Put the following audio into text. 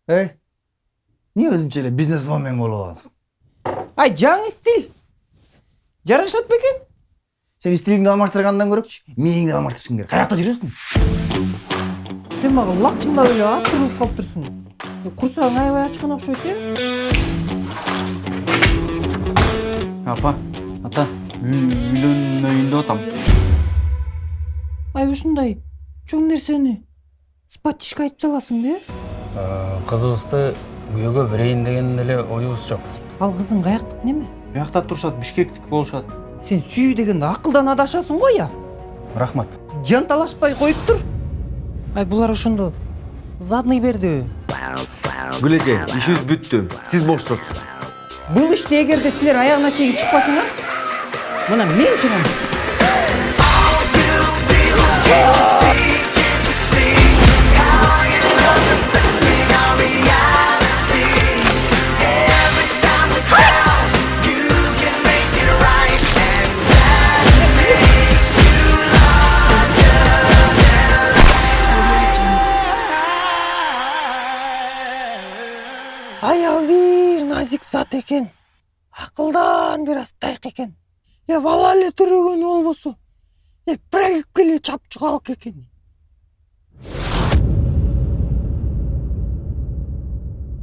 Эй, не өзүнчө эле бизнесмен болуп аласың? Ай, жаңы стиль. Жарашат бекен? Сен стилиңди алмаштыргандан көрөкчү, мээңди алмаштырышың керек. Каякта жүрөсүң? Сен мага лакчындап эле атырылып калыптырсың. Курсагың аябай ачкан окшойт, Апа, ата, үйлөнмөйүн деп атам. Ай, ушундай чоң нерсени спать ишке айтып саласың бе? Кызыбызды күйөөгө берейин деген эле оюбуз жок. Ал кызың каяктык неме? Биякта турушат, Бишкектик болушат. Сен сүйүү дегенде акылдан адашасың го я. Рахмат. Жанталашпай коюп тур. Ай, булар ошондо задный берди. Гүл эже, ишибиз бүттү. Сиз бошсуз. Бул иште эгерде силер аягына чейин чыкпасаңар, мына мен чыгам. Аял бир назик зат экен. Акылдан бир аз тайк экен. Бала эле төрөгөнү болбосо. Проектке эле чапчык алык экен.